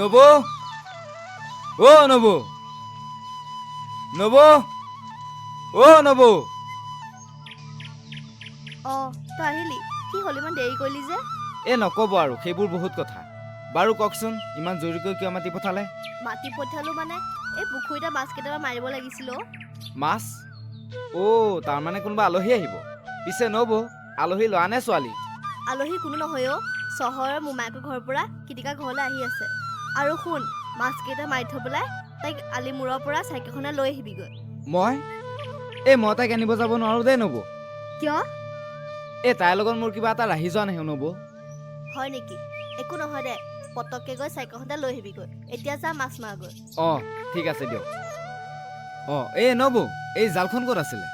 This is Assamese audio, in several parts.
নবো ও নবো নবো ও নবো তই আহিলি কি হ'ল ইমান দেৰি কৰিলি যে এ নকব আৰু সেইবোৰ বহুত কথা বাৰু কওকচোন ইমান জৰুৰীকৈ কিয় মাতি পঠালে মাতি পঠিয়ালো মানে এই পুখুৰীতে মাছ কেইটামান মাৰিব লাগিছিল মাছ তাৰমানে কোনোবা আলহী আহিব পিছে নবো আলহী ল'ৰা নে ছোৱালী আলহী কোনো নহয় চহৰৰ মোমায়েকৰ ঘৰৰ পৰা কিটিকা ঘৰলৈ আহি আছে আৰু শুন মাছ কেইটা মাৰি থৈ পেলাই তাইক আলিমূৰৰ পৰা চাইকেলখনে লৈ আহিবিগৈ মই তাইক আনিব যাব নোৱাৰো দেই নবো কিয় তাইৰ লগত মোৰ কিবা এটা ৰাহি যোৱা নাহে নবো হয় নেকি একো নহয় দে পটককে গৈ চাইকেলখনতে লৈ আহিবিগৈ এতিয়া যা মাছ মাৰগৈ ঠিক আছে দিয়ক নবো এই জালখন ক'ত আছিলে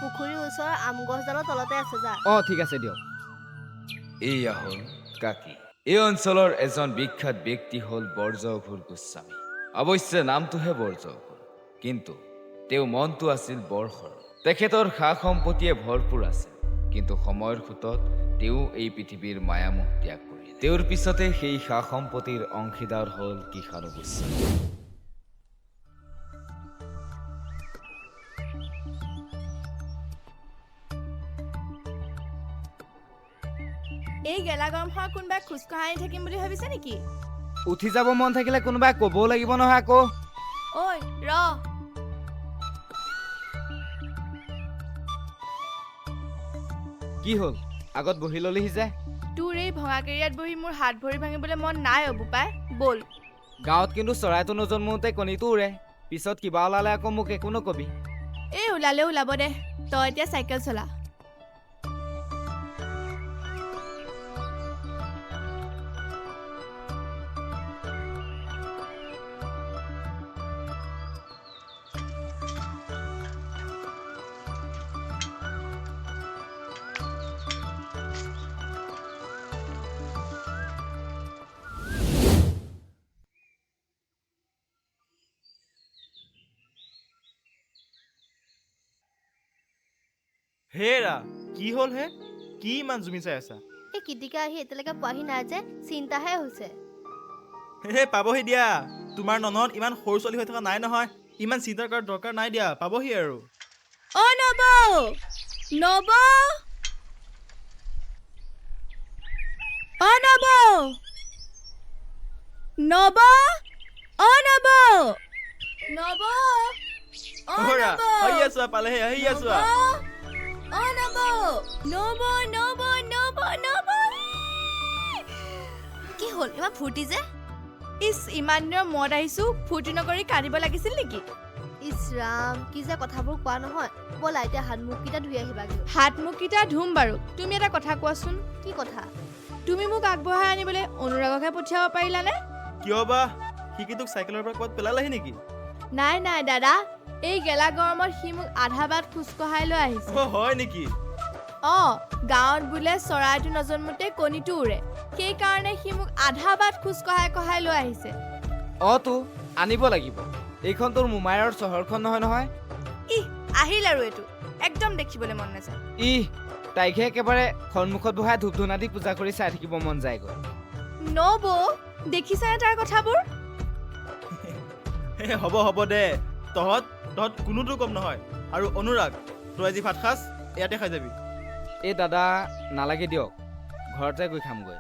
পুখুৰীৰ ওচৰৰ আম গছডালৰ তলতে আছে যা ঠিক আছে দিয়ক এয়া হ'ল কাকি এই অঞ্চলৰ এজন বিখ্যাত ব্যক্তি হ'ল বৰজঘূৰ গোস্বামী অৱশ্যে নামটোহে বৰজঘূৰ কিন্তু তেওঁ মনটো আছিল বৰ সৰল তেখেতৰ সা সম্পত্তিয়ে ভৰপূৰ আছিল কিন্তু সময়ৰ সোঁতত তেওঁ এই পৃথিৱীৰ মায়ামোহ ত্যাগ কৰিলে তেওঁৰ পিছতে সেই সা সম্পত্তিৰ অংশীদাৰ হ'ল কিষাণু গোস্বামী এই গেলা গৰমখনত কোনোবাই খোজকঢ়াই থাকিম বুলি ভাবিছে নেকি উঠি যাব মন থাকিলে কোনোবাই ক'বও লাগিব নহয় আকৌ ঐ ৰ কি হ'ল আগত বহি ললিহি যে তোৰ এই ভঙা কেৰিয়াত বহি মোৰ হাত ভৰি ভাঙিবলৈ মন নাই বোপাই ব'ল গাঁৱত কিন্তু চৰাইটো নজন্মোতে কণীটো উৰে পিছত কিবা ওলালে আকৌ মোক একো নকবি এই ওলালে ওলাব দে তই এতিয়া চাইকেল চলা হেৰা কি হ'ল হে কি ইমান জুমি চাই আছা এই কিটিকা আহি এতিয়ালৈকে পোৱাহি নাই যে চিন্তাহে হৈছে হে পাবহি দিয়া তোমাৰ ননদ ইমান সৰু ছোৱালী হৈ থকা নাই নহয় ইমান চিন্তা কৰাৰ দৰকাৰ নাই দিয়া পাবহি আৰু নব নব নব নব নব নব অহৰা আহি আছো পালেহে আহি আছো কি হ'ল ইমান ফূৰ্তি যে ইমান দিনৰ মূৰত আহিছো ফূৰ্তি নকৰি কান্দিব লাগিছিল নেকি ইছ ৰাম কি যে কথাবোৰ কোৱা নহয় ব'লা এতিয়া হাত মুখকেইটা ধুই আহিবাগৈ হাত মুখকেইটা ধুম বাৰু তুমি এটা কথা কোৱাচোন কি কথা তুমি মোক আগবঢ়াই আনিবলৈ অনুৰাগকহে পঠিয়াব পাৰিলানে কিয় বা শিকিটোক চাইকেলৰ পৰা ক'ত পেলালেহি নেকি নাই নাই দাদা এই গেলা গৰমত সি মোক আধা বাট খোজকঢ়াই লৈ আহিছে হয় নেকি গাঁৱত বোলে চৰাইটো নজন্মোতে কণীটো উৰে সেইকাৰণে সি মোক আধা বাট খোজকঢ়াই লৈ আহিছে তো আনিব লাগিব এইখন তোৰ মোমাইৰৰ চহৰখন নহয় আহিল আৰু এইটো একদম দেখিবলৈ মন নাযায় তাইকহে একেবাৰে সন্মুখত বহাই ধূপ ধূনা দি পূজা কৰি চাই থাকিব মন যায়গৈ নব দেখিছানে তাৰ কথাবোৰ হ'ব দে তহঁত কোনোটো কম নহয় আৰু অনুৰাগ তই আজি ভাত খাজ ইয়াতে খাই যাবি দাদা নালাগে দিয়ক ঘৰতে গৈ খামগৈ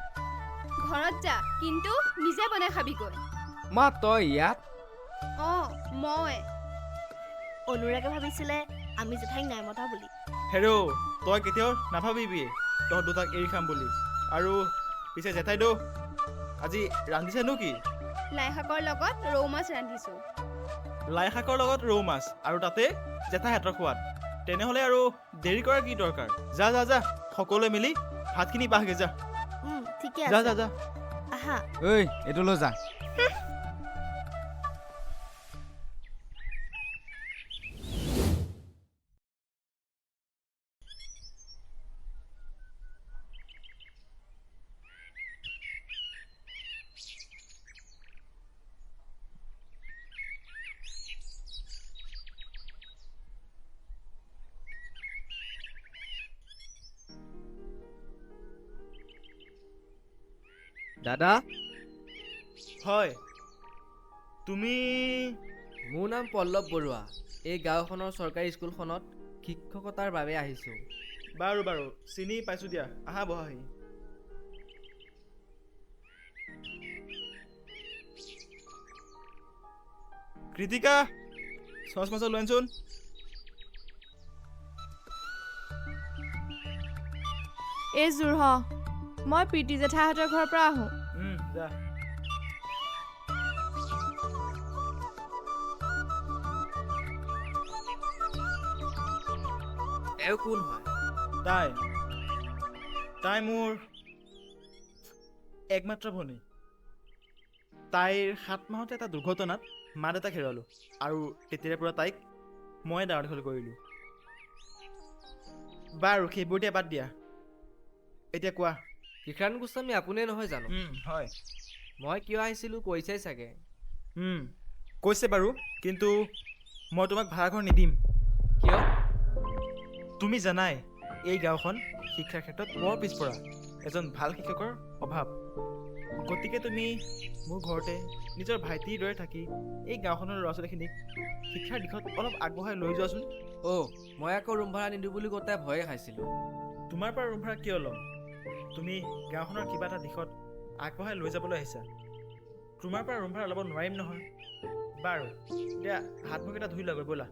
ঘৰত যা কিন্তু নিজে বনাই খাবিগৈ মা তই ইয়াত মই অনুৰাগে ভাবিছিলে আমি জেঠাইক নাই মতা বুলি হেৰৌ তই কেতিয়াও নাভাবিবি তহঁত দুটাক এৰি খাম বুলি আৰু পিছে জেঠাইদেউ আজি ৰান্ধিছেনো কি লাই শাকৰ লগত ৰৌ মাছ ৰান্ধিছো লাই শাকৰ লগত ৰৌ মাছ আৰু তাতে জেঠাই হাতৰ সোৱাদ তেনেহ'লে আৰু দেৰি কৰাৰ কি দৰকাৰ যা সকলোৱে মিলি ভাতখিনি বাহগে যা ঠিকে যা আছে যা আহা এইটো লৈ যা দাদা হয় তুমি মোৰ নাম পল্লৱ বৰুৱা। এই গাঁওখনৰ চৰকাৰী স্কুলখনত শিক্ষকতাৰ বাবে আহিছোঁ। বাৰু বাৰু চিনি পাইছোঁ দিয়া, আহা বহাহি। কৃতিকা চচ লৈ আনচোন। এই জোৰহ মই প্ৰীতি জেঠাইহঁতৰ ঘৰৰ পৰা আহোঁ। যা। এওঁ কোন হয়? তাই তাই মোৰ একমাত্ৰ ভনী। তাইৰ 7 মাহতে এটা দুৰ্ঘটনাত মা দেউতাক হেৰুৱালোঁ আৰু তেতিয়াৰে পৰা তাইক মই ডাঙৰ দীঘল কৰিলোঁ। বাৰু সেইবোৰ এতিয়া বাদ দিয়া, এতিয়া কোৱা। কৃষাণ গোস্বামী আপুনিয়ে নহয় জানো? হয় মই কিয় আহিছিলোঁ কৈছেই চাগে। কৈছে বাৰু, কিন্তু মই তোমাক ভাড়াঘৰ নিদিম। কিয়? তুমি জানাই এই গাঁওখন শিক্ষাৰ ক্ষেত্ৰত বৰ পিছপৰা, এজন ভাল শিক্ষকৰ অভাৱ। গতিকে তুমি মোৰ ঘৰতে নিজৰ ভাইটিৰ দৰে থাকি এই গাঁওখনৰ ল'ৰা ছোৱালীখিনিক শিক্ষাৰ দিশত অলপ আগবঢ়াই লৈ যোৱাচোন। মই আকৌ ৰুম ভাড়া নিদিওঁ বুলি কওঁতে ভয়ে খাইছিলোঁ। তোমাৰ পৰা ৰুম ভাড়া কিয় ল'ম? তুমি গাঁওখনৰ কিবা এটা দিশত আগবঢ়াই লৈ যাবলৈ আহিছা, তোমাৰ পৰা ৰুম ভাড়া ল'ব নোৱাৰিম নহয়। বাৰু এতিয়া হাত মুখকেইটা ধুই লোৱা ব'লা।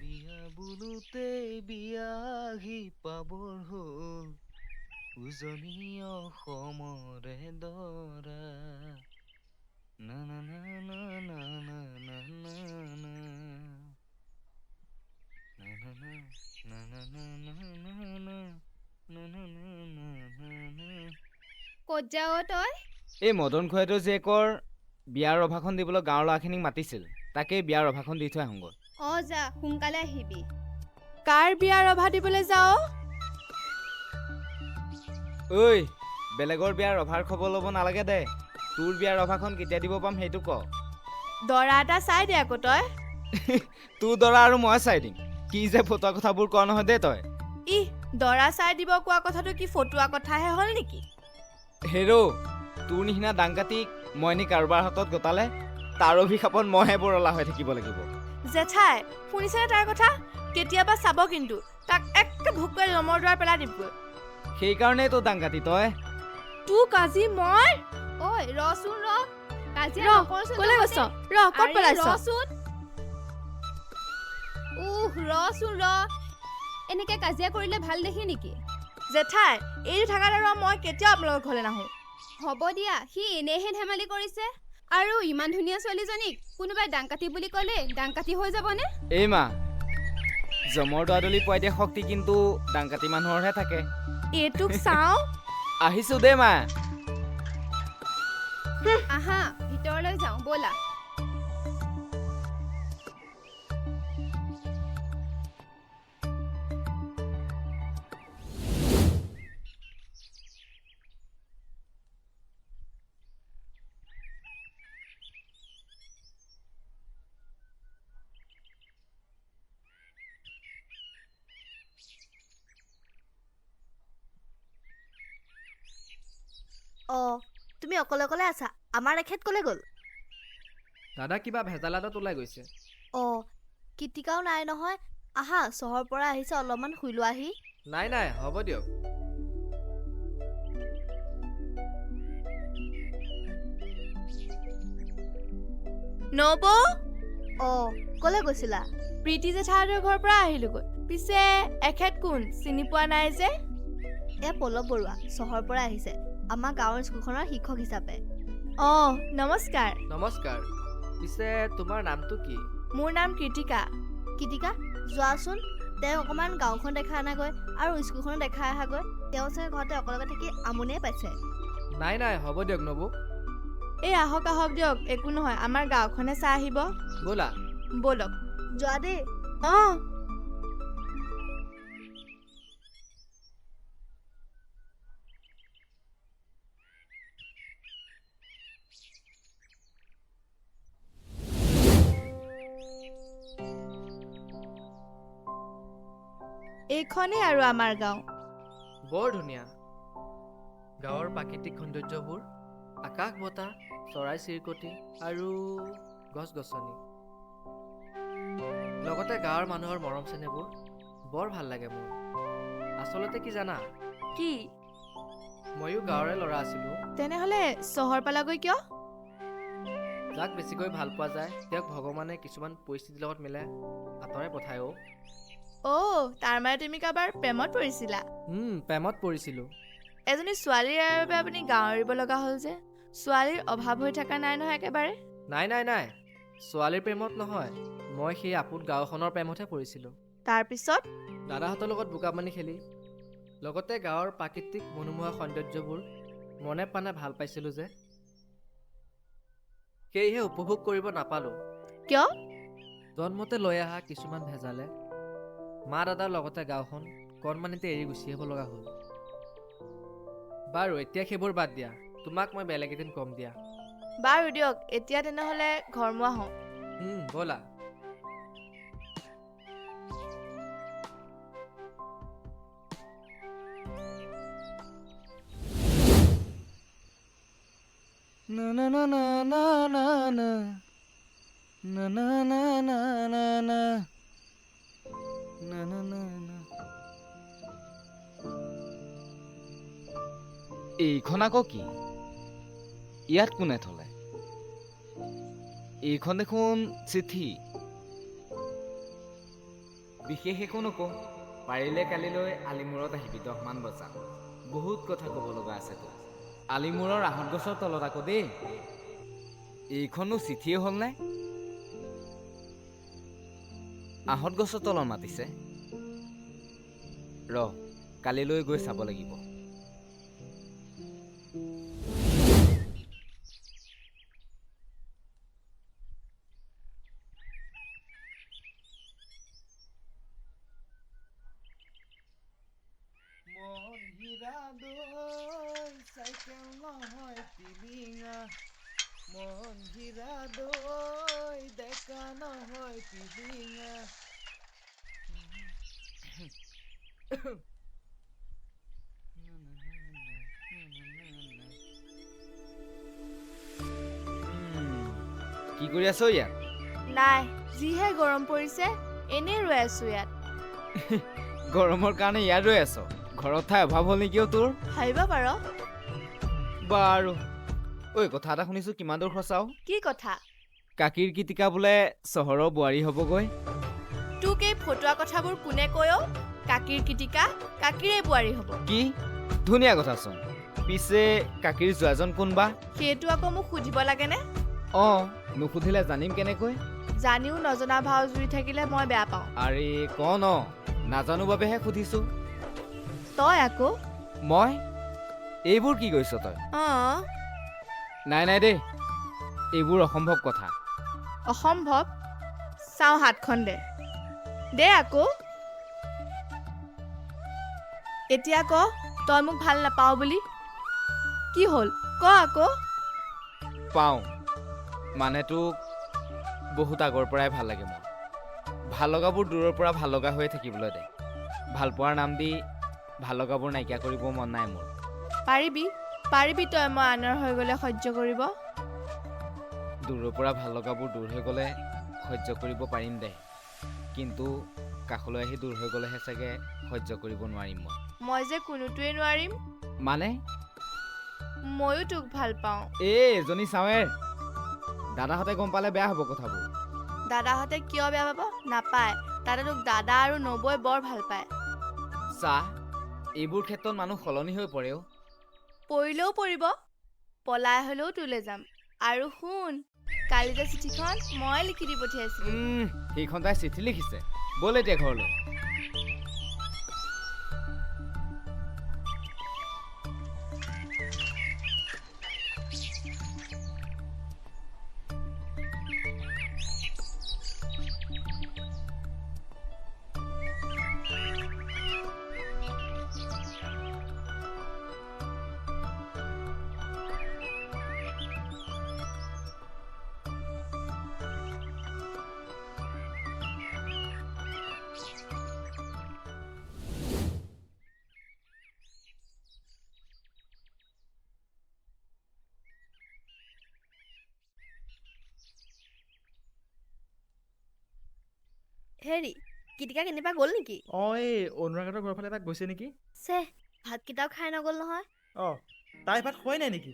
বিয়া বোলোতে বিয়া আহি পাবৰ হ'ল, উজনি অসমৰে দৰা। না না না না না না না না না। না না না না না না না না না না না। ক'ত যাৱ তই? এই মদন খুৱাইটো জীয়েকৰ বিয়াৰ ৰভাখন দিবলৈ গাঁৱৰ ল'ৰাখিনিক মাতিছিল, তাকেই বিয়াৰ ৰভাখন দি থৈ আহোঁগৈ। যা সোনকালে আহিবি। কাৰ বিয়াৰ ৰভা দিবলৈ যাওঁ? ঐ বেলেগৰ বিয়াৰ ৰভাৰ খবৰ ল'ব নালাগে দে, তোৰ বিয়াৰ ৰভাখন কেতিয়া দিব পাম সেইটো ক। দৰা এটা চাই দে আকৌ তই। তোৰ দৰা আৰু মই চাই দিম। কি যে ফটোৱা কথাবোৰ ক নহয় দে তই। দৰা চাই দিব কোৱা কথাটো কি ফটোৱা কথাহে হ'ল নেকি? হেৰ' তোৰ নিচিনা দাংকাটিক মই নি কাৰোবাৰ হাতত গতালে তাৰ অভিশাপত মইহে বৰলা হৈ থাকিব লাগিব। জেঠাই শুনিছেনে তাৰ কথা? কেতিয়াবা চাব কিন্তু তাক একে ভোকে লমৰ দ্বাৰ পেলাই দিবগৈ। সেইকাৰণেই তো দাংকাটি তই। তোক আজি মই ঐ ৰচোন ৰ, কাজিয়া ৰ নকৰচোন ক'লে গৈছ? তহঁতে। ৰ ক'ত আৰে, পেলাইছ? ৰচোন ৰচোন ৰ, এনেকে কাজিয়া কৰিলে ভাল দেখি নেকি? জেঠাই এইটো থাকাত আৰু মই কেতিয়াও আপোনালোকৰ ঘৰলৈ নাহোঁ। হ'ব দিয়া, সি এনেহে ধেমালি কৰিছে। আৰু ইমান ধুনীয়া ছোৱালীজনীক কোনোবাই ডাংকাটি বুলি ক'লে ডাংকাটি হৈ যাবনে? এই মা জমৰ দৰাদলি পোৱাই দিয়া শক্তি কিন্তু দাংকাটি মানুহৰহে থাকে। এইটোক চাওঁ। আহিছো দেই মা। আহা ভিতৰলৈ যাওঁ ব'লা। তুমি অকলে অকলে আছা? আমাৰ এখেত ক'লে গ'ল? দাদা কিবা ভেজাল এটাত ওলাই গৈছে। কৃতিকাও নাই নহয়। আহা চহৰৰ পৰা আহিছে, অলপমান শুই লোৱাহি। নাই হ'ব দিয়ক। নবৌ ক'লে গৈছিলা? প্ৰীতি জেঠাইহঁতৰ ঘৰৰ পৰা আহিলোগৈ। পিছে এখেত কোন চিনি পোৱা নাই যে? পল্লৱ বৰুৱা, চহৰৰ পৰা আহিছে আমাৰ গাঁৱৰ স্কুলখনৰ শিক্ষক হিচাপে। নমস্কাৰ। নমস্কাৰ। পিছে তোমাৰ নামটো কি? মোৰ নাম কৃতিকা। কৃতিকা যোৱাচোন, তেওঁ অকণমান গাঁওখন দেখা আনাগৈ আৰু স্কুলখনো দেখাই আহাগৈ। তেওঁ চাগে ঘৰতে অকলে থাকি আমনিয়ে পাইছে। নাই হ'ব দিয়ক নবৌ। এই আহক দিয়ক, একো নহয়, আমাৰ গাঁওখনে চাই আহিব। ব'লা। ব'লক। যোৱা দেই। এইখনেই আৰু আমাৰ গাঁও। বৰ ধুনীয়া। গাঁৱৰ প্ৰাকৃতিক সৌন্দৰ্যবোৰ, আকাশ বতাহ, চৰাই চিৰিকটি আৰু গছ গছনি, লগতে গাঁৱৰ মানুহৰ মৰম চেনেহবোৰ বৰ ভাল লাগে মোৰ। আচলতে কি জানা, কি? ময়ো গাঁৱৰে ল'ৰা আছিলোঁ। তেনেহ'লে চহৰ পালাগৈ কিয়? যাক বেছিকৈ ভাল পোৱা যায় তেওঁক ভগৱানে কিছুমান পৰিস্থিতিৰ লগত মিলাই আঁতৰাই পঠায় অ'। তাৰমানে তুমি কাৰোবাৰ প্ৰেমত পৰিছিলা? প্ৰেমত পৰিছিলোঁ। এজনী ছোৱালীৰ বাবে আপুনি গাঁও এৰিব লগা হ'ল যে? ছোৱালীৰ অভাৱ হৈ থকা নাই নহয় একেবাৰে? নাই, ছোৱালীৰ প্ৰেমত নহয়, মই সেই আপোন গাঁওখনৰ প্ৰেমতহে পৰিছিলোঁ। তাৰপিছত? দাদাহঁতৰ লগত বোকাপানী খেলি, লগতে গাঁৱৰ প্ৰাকৃতিক মনোমোহা সৌন্দৰ্যবোৰ মনে প্ৰাণে ভাল পাইছিলোঁ যে, সেয়েহে উপভোগ কৰিব নাপালোঁ। কিয়? জন্মতে লৈ অহা কিছুমান ভেজালে মা দাদাৰ লগতে গাঁওখন কণমানিতে এৰি গুচি আহিব লগা হ'ল। বাৰু এতিয়া সেইবোৰ বাদ দিয়া, তোমাক মই বেলেগ এদিন কম দিয়া। বাৰু দিয়ক, এতিয়া তেনেহ'লে ঘৰমুৱা হওঁ। ব'লা। Na na na na na na na na na na na na na na na na na. এইখন আকৌ কি? ইয়াত কোনে থলে? এইখন দেখোন চিঠি। বিশেষ একো নকওঁ, পাৰিলে কালিলৈ আলিমূৰত আহিবি 10মান বজাত। বহুত কথা ক'ব লগা আছে তোক। আলিমূৰৰ আহঁত গছৰ তলত আকৌ দেই। এইখনো চিঠিয়ে হ'লনে? আহঁত গছৰ তলত মাতিছে। কালিলৈ গৈ চাব লাগিব। মন হীৰা দৈ চাইকেল নহয় টিলিঙা, মন হীৰা দৈ ডেকা নহয় টিলিঙা। কি কৰি আছ ইয়াত? নাই, যিহে গৰম পৰিছে, এনেই ৰৈ আছো ইয়াত। গৰমৰ কাৰণে ইয়াত ৰৈ আছ? ঘৰত ঠাই অভাৱ হ'ল নেকি তোৰ? ভাবিব পাৰ। বাৰু ঐ, কথা এটা শুনিছো, কিমান দূৰ সঁচাও? কি কথা? কাকিৰ কীৰ্তিকা বোলে চহৰৰ বোৱাৰী হ'বগৈ। তোক এই ফটোৱা কথাবোৰ কোনে কয়? কাকিৰ কীৰ্তিকা কাকিৰে বোৱাৰী হ'ব। কি ধুনীয়া কথাচোন। পিছে কাকিৰ জোৱাজন কোনবা? সেইটো আকৌ মোক সুধিব লাগেনে? নুসুধিলে জানিম কেনেকৈ? জানিও নজনা ভাও জুৰি থাকিলে মই বেয়া পাওঁ। আৰে নাজানো বাবেহে সুধিছো। তই আকৌ? মই? এইবোৰ কি কৈছ তই? নাই দেই, এইবোৰ অসম্ভৱ কথা। অসম্ভৱ? চাওঁ হাতখন দে আকৌ। এতিয়া ক, তই মোক ভাল নাপাৱ বুলি। কি হ'ল ক আকৌ। পাওঁ, মানে তোক বহুত আগৰ পৰাই ভাল লাগে মোৰ। ভাল লগাবোৰ দূৰৰ পৰা ভাল লগা হৈয়ে থাকিবলৈ দে। ভাল পোৱাৰ নাম দি ভাল লগাবোৰ নাইকিয়া কৰিব মন নাই মোৰ। পাৰিবি তই মই আনৰ হৈ গ'লে সহ্য কৰিব। দূৰৰ পৰা ভাল লগাবোৰ দূৰ হৈ গ'লে সহ্য কৰিব পাৰিম দে, কিন্তু কাষলৈ আহি দূৰ হৈ গ'লেহে চাগে সহ্য কৰিব নোৱাৰিম মই যে কোনোটোৱে নোৱাৰিম। মানে? ময়ো তোক ভাল পাওঁ। এজনী চাৱেৰ, দাদাহঁতে গম পালে বেয়া হ'ব কথাবোৰ। দাদাহঁতে কিয় বেয়া পাব? নাপায়, তাতে তোক দাদা আৰু নবৌৱে বৰ ভাল পায়। এইবোৰ ক্ষেত্ৰত মানুহ সলনি হৈ পৰেও। পৰিলেও পৰিব, পলাই হ'লেও তোলৈ যাম। আৰু শুন, কালি যে চিঠিখন মই লিখি দি পঠিয়াইছিলো। সেইখন তাই চিঠি লিখিছে? ব'ল এতিয়া ঘৰলৈ। হেৰি কিটিকা কেনিবা গ'ল নেকি? অঁ এই অনুৰাগহঁতৰ ঘৰৰ ফালে এপাক গৈছে নেকি? চে ভাতকেইটাও খাই নগ'ল নহয়। অঁ তাই ভাত খোৱাই নাই নেকি?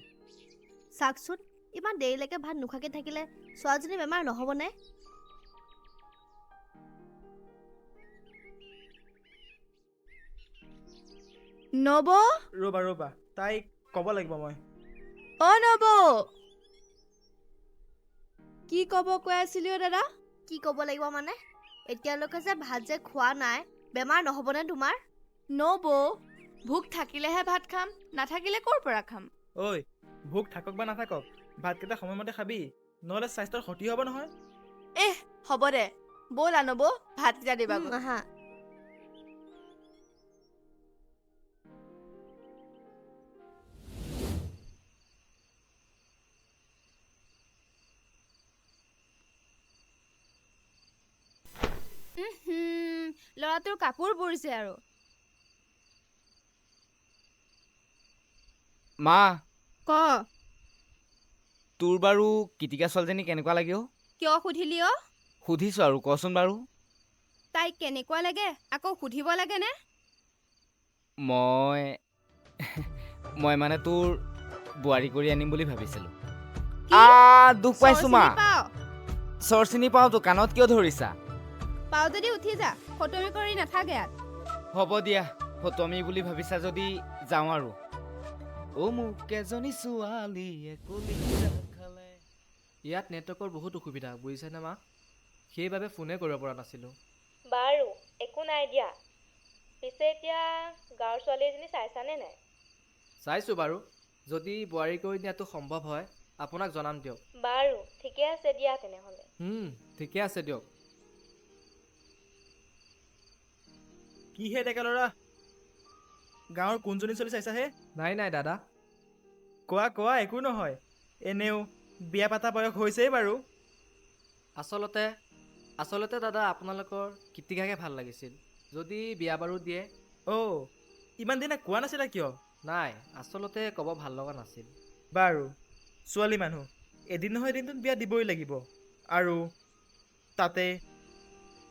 চাওকচোন ইমান দেৰিলৈকে ভাত নোখোৱাকে থাকিলে ছোৱালীজনী বেমাৰ নহ'বনে? নব, ৰ'বা তাইক ক'ব লাগিব মই। অ নব, কি ক'ব কৈ আছিলি অ দাদা? কি ক'ব লাগিব মানে? এতিয়ালৈকে যে ভাত যে খোৱা নাই, বেমাৰ নহ'বনে তোমাৰ? নব, ভোক থাকিলেহে ভাত খাম, নাথাকিলে ক'ৰ পৰা খাম? ঐ ভোক থাকক বা নাথাকক, ভাতকেইটা সময়মতে খাবি, নহ'লে স্বাস্থ্যৰ ক্ষতি হ'ব নহয়। হ'ব দে, ব'লা নব, ভাতকেইটা দিবা গৈ। আহা। ল'ৰাটোৰ কাপোৰ পৰিছে আৰু। মা, ক, তোৰ বাৰু কিটিকা ছোৱালীজনী কেনেকুৱা লাগে অ'? কিয় সুধিলি অ? সুধিছোঁ আৰু কচোন বাৰু। তাইক কেনেকুৱা লাগে আকৌ সুধিব লাগেনে? মই মই মানে তোৰ বোৱাৰী কৰি আনিম বুলি ভাবিছিলোঁ। কি? দুখ চৰ পাইছো মা। চিনি পাৱ? চৰ চিনি পাওঁতো, কাণত কিয় ধৰিছা? পাৱ যদি উঠি যা, ফটোমি কৰি নাথাকে ইয়াত। হ'ব দিয়া, ফটোমি বুলি ভাবিছা যদি যাওঁ আৰু। অ' মোক এজনী ছোৱালীয়ে কলিজা খালে। ইয়াত নেটৱৰ্কৰ বহুত অসুবিধা বুজিছেনে মা? সেইবাবে ফোনে কৰিব পৰা নাছিলোঁ। বাৰু একো নাই দিয়া। পিছে এতিয়া গাঁৱৰ ছোৱালী এজনী চাইছানে নাই? চাইছোঁ বাৰু, যদি বোৱাৰী কৰি নিয়াটো সম্ভৱ হয় আপোনাক জনাম দিয়ক। বাৰু ঠিকে আছে দিয়া তেনেহ'লে। ঠিকে আছে দিয়ক। কিহে ডেকা ল'ৰা, গাঁৱৰ কোনজনী ছোৱালী চাইছাহে? নাই দাদা। কোৱা একো নহয়, এনেও বিয়া পাতা বয়স হৈছেই বাৰু। আচলতে দাদা আপোনালোকৰ কীৰ্তিকাকে ভাল লাগিছিল, যদি বিয়া বাৰু দিয়ে। অ' ইমান দিনে কোৱা নাছিলা কিয়? নাই, আচলতে ক'ব ভাল লগা নাছিল। বাৰু ছোৱালী মানুহ, এদিন নহয় এদিনতো বিয়া দিবই লাগিব, আৰু তাতে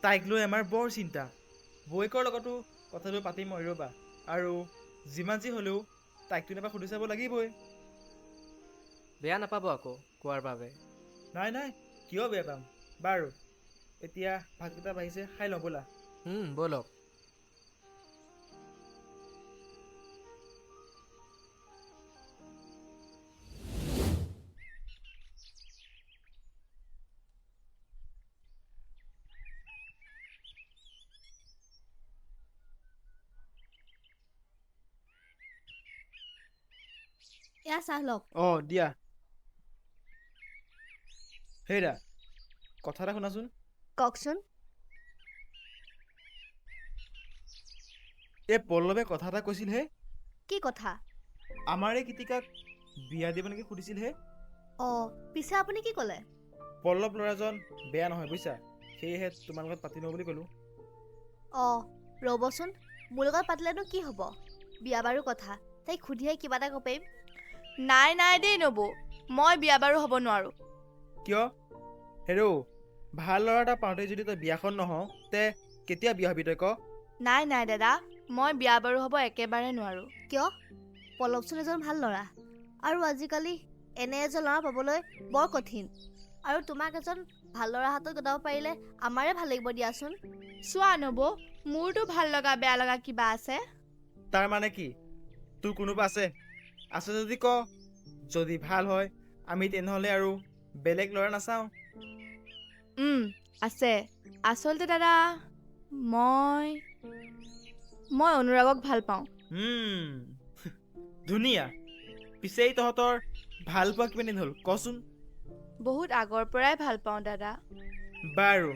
তাইক লৈ আমাৰ বৰ চিন্তা। বৌয়েকৰ লগতো কথাটো পাতিম মই ৰ'বা, আৰু যিমান যি হ'লেও তাইকতো এবাৰ সুধি চাব লাগিবই। বেয়া নাপাব আকৌ কোৱাৰ বাবে। নাই কিয় বেয়া পাম। বাৰু এতিয়া ভাতকেইটা বাঢ়িছে, খাই লওঁ ব'লা। ব'লক। এয়া চাহ লওক। অঁ দিয়া। হেৰা কথা এটা শুনাচোন। কওকচোন। এই পল্লৱে কথা এটা কৈছিলহে, কি কথা? আমাৰ এই কীৰ্তিকাক বিয়া দিব নেকি সুধিছিলহে। অঁ পিছে আপুনি কি ক'লে? পল্লৱ ল'ৰাজন বেয়া নহয় বুজিছা, সেয়েহে তোমাৰ লগত পাতি লওঁ বুলি ক'লোঁ। অঁ ৰ'বচোন, মোৰ লগত পাতিলেনো কি হ'ব? বিয়া বাৰু কথা, তাইক সুধিহে কিবা এটা ক'ব পাৰিম। নাই দেই নবৌ, মই বিয়া বাৰু হ'ব নোৱাৰোঁ। কিয়? হেৰৌ ভাল ল'ৰা এটা পাওঁতে যদি তই বিয়াখন নহওঁ, তে কেতিয়া বিয়া হবি তই ক? নাই দাদা, মই বিয়া বাৰু হ'ব একেবাৰে নোৱাৰোঁ। কিয়? পল্লৱচোন এজন ভাল ল'ৰা, আৰু আজিকালি এনে এজন ল'ৰা পাবলৈ বৰ কঠিন, আৰু তোমাক এজন ভাল ল'ৰা হাতত গতাব পাৰিলে আমাৰে ভাল লাগিব দিয়াচোন। চোৱা নবৌ, মোৰতো ভাল লগা বেয়া লগা কিবা আছে? তাৰ মানে কি? তোৰ কোনোবা আছে যদি ক, যদি ভাল হয় আমি তেনেহ'লে আৰু বেলেগ ল'ৰা নাচাওঁ। আছে। আচলতে দাদা, মই অনুৰাগক ভাল পাওঁ। ধুনীয়া। পিছেই তহঁতৰ ভাল পোৱা কিমান দিন হ'ল কচোন? বহুত আগৰ পৰাই ভাল পাওঁ দাদা। বাৰু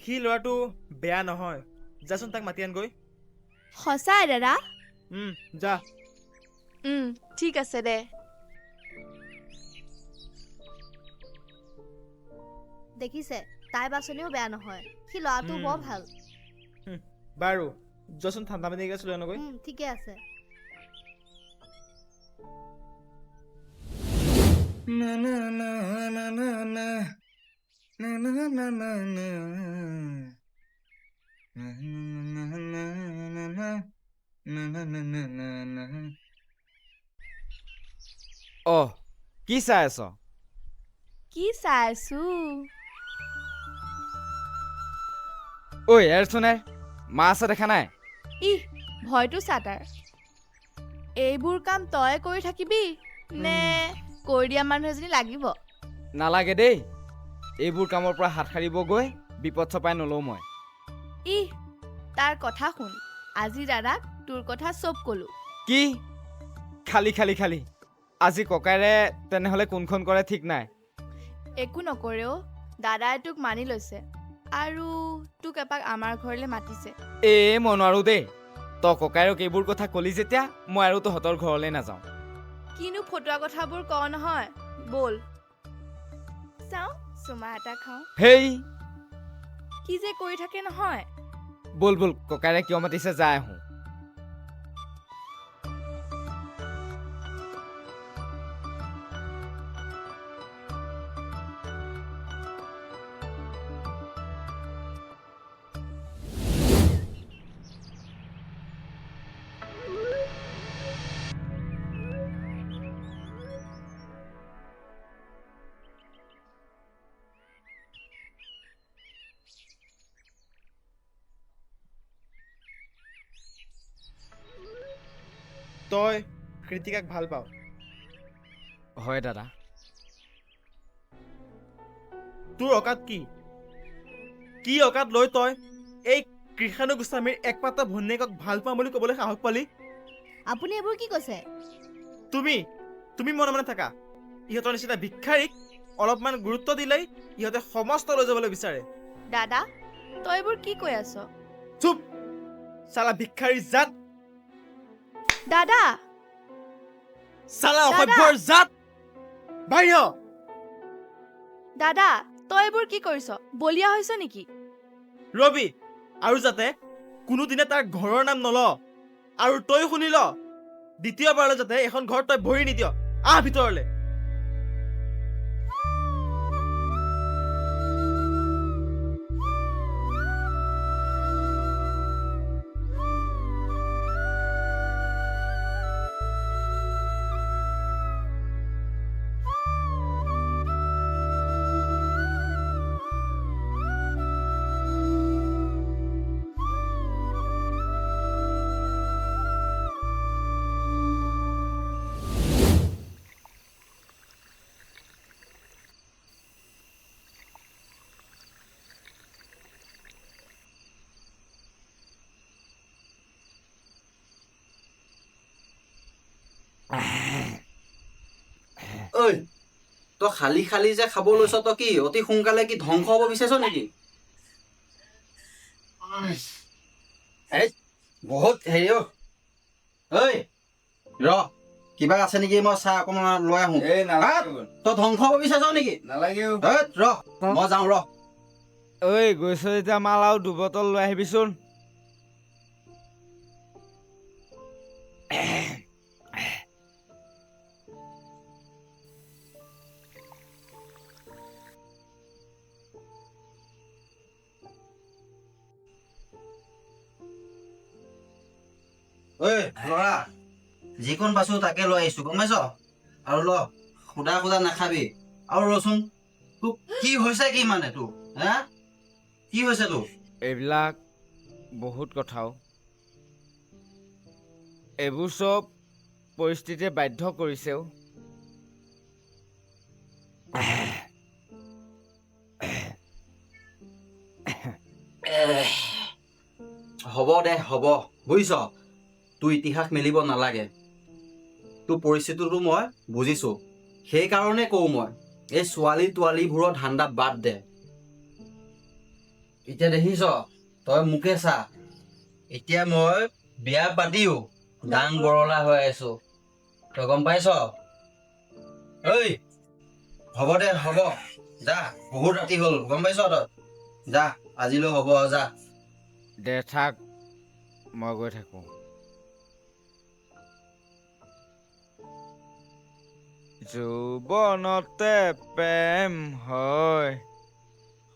সি ল'ৰাটো বেয়া নহয়, যাচোন তাক মাতি আনগৈ। সঁচাই দাদা? যা। ঠিক আছে দে। দেখিছে, তাইৰ বাছনিও বেয়া নহয়, সি ল'ৰাটো বৰ ভাল। বাৰু যোৱাচোন, ঠাণ্ডা পানী এগিলাচ লৈ আনগৈ। ঠিকে আছে। না না না না না না না না না না না না না না না না না না না না। অহ কি চাই আছ? কি চাই আছো? ঐ এৰচোন এৰ, মা আছে দেখা নাই? ইহ ভয়তো চাতাৰ। এইবোৰ কাম তই কৰি থাকিবি নে কৰি দিয়া মানুহ এজনী লাগিব? নালাগে দেই, এইবোৰ কামৰ পৰা হাত সাৰিব গৈ বিপদ চপাই নলওঁ মই। ইহ তাৰ কথা শুন, আজি দাদাক তোৰ কথা চব ক'লো। কি খালি খালি খালি আজি ককাইৰে তেনেহ'লে কোনখন কৰে ঠিক নাই। একো নকৰেও, দাদাই তোক মানি লৈছে আৰু তোক এপাক আমাৰ ঘৰলৈ মাতিছে। মই নোৱাৰো দেই, তই ককাইৰক এইবোৰ কথা কলি যেতিয়া মই আৰু তহঁতৰ ঘৰলৈ নাযাওঁ। কিনো ফটোৱা কথাবোৰ ক নহয়, বল চাওঁ চুমা এটা খাওঁ। হেই কি যে কৰি থাকে নহয়। বল বল, ককাইৰে কিয় মাতিছে যাই আহোঁ। তই কৃতিকাক ভাল পাৱ? হয় দাদা। তোৰ অকাত কি? কি অকাত লৈ তই এই কৃষাণু গোস্বামীৰ একমাত্ৰ ভনীয়েকক ভাল পাওঁ বুলি ক'বলৈ সাহস পালি? আপুনি এইবোৰ কি কৈছে? তুমি মনে মনে থাকা। ইহঁতৰ নিচিনা ভিক্ষাৰীক অলপমান গুৰুত্ব দিলেই ইহঁতে সমস্ত লৈ যাবলৈ বিচাৰে। দাদা তই এইবোৰ কি কৈ আছ? চুপ! চালা ভিক্ষাৰীৰ জাত! দাদা চালা অসভ্যৰ জাত! বাহিৰ! দাদা তই এইবোৰ কি কৰিছ? বলিয়া হৈছ নেকি? ৰবি, আৰু যাতে কোনোদিনে তাৰ ঘৰৰ নাম নল, আৰু তই শুনি ল, দ্বিতীয়বাৰলৈ যাতে এখন ঘৰত তই ভৰি নিদিয়। আহ ভিতৰলে। ঐ তই খালি খালি যে খাব লৈছ, তই কি অতি সোনকালে কি ধ্বংস হ'ব বিচাৰিছ নেকি? বহুত হেৰি ঐ ৰ, কিবা আছে নেকি? মই চাহ অকণমান লৈ আহোঁ। তই ধ্বংস হ'ব বিচাৰিছ নেকি? নালাগে ৰ, মই যাওঁ ৰ। ঐ গৈছ যেতিয়া মাল আৰু 2 বটল লৈ আহিবিচোন। ঐ ল'ৰা, যিকণ পাইছো তাকে লৈ আহিছো, গম পাইছ? আৰু ল, সুদা সুদা নাখাবি। আৰু ৰচোন, তোক কি হৈছে? কি মানে তোৰ হা কি হৈছে তোৰ? এইবিলাক বহুত কথাও, এইবোৰ চব পৰিস্থিতিয়ে বাধ্য কৰিছেও। হ'ব দে হ'ব, বুজিছ? তোৰ ইতিহাস মেলিব নালাগে। তোৰ পৰিস্থিতিটো মই বুজিছো, সেইকাৰণে কওঁ মই, এই ছোৱালী তোৱালীবোৰৰ ধান্দা বাদ দে। এতিয়া দেখিছ, তই মোকে চা, এতিয়া মই বিয়া পাতিও ডাং বৰলা হৈ আছো, তই গম পাইছ? ঐ হ'ব দে হ'ব, যা, বহুত ৰাতি হ'ল, গম পাইছ? তই যা, আজিলৈ হ'ব আৰু যা। দে থাক, মই গৈ থাকোঁ। যৌৱনতে প্ৰেম হয়,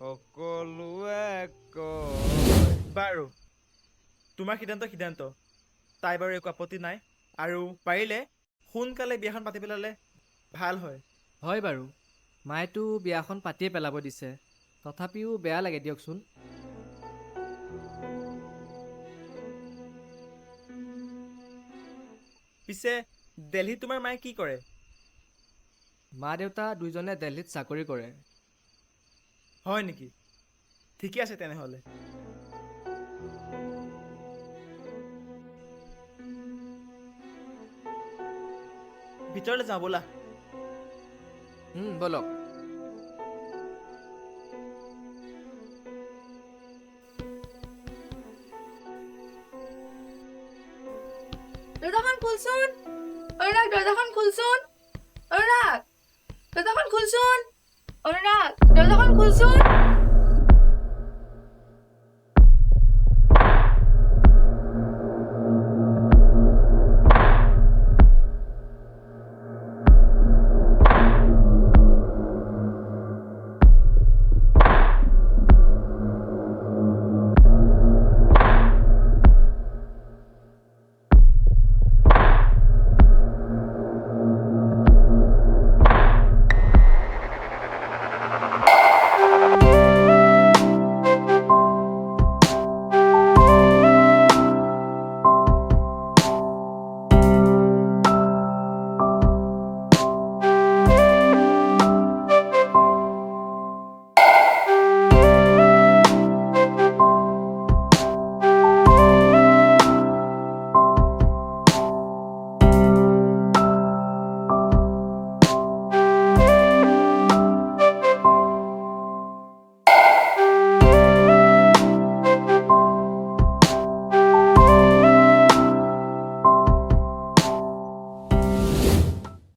সকলোৱে কয়। বাৰু তোমাৰ সিদ্ধান্ত তাই বাৰু একো আপত্তি নাই আৰু পাৰিলে সোনকালে বিয়াখন পাতি পেলালে ভাল হয়। হয় বাৰু মায়েতো বিয়াখন পাতিয়ে পেলাব দিছে তথাপিও বেয়া লাগে দিয়কচোন। পিছে দিল্লীত তোমাৰ মায়ে কি কৰে? মা দেউতা দুইজনে দিল্লীত চাকৰি কৰে। হয় নেকি? ঠিকে আছে তেনেহ'লে। ভিতৰলৈ যাওঁ ব'লা। বলক। দৰ্জাখন খুলচোন অনুৰাগ, দৰ্জাখন খুলচোন অনুৰাগ, দৰ্জাখন খুলচোন অনুৰাগ, দৰ্জাখন খুলচোন।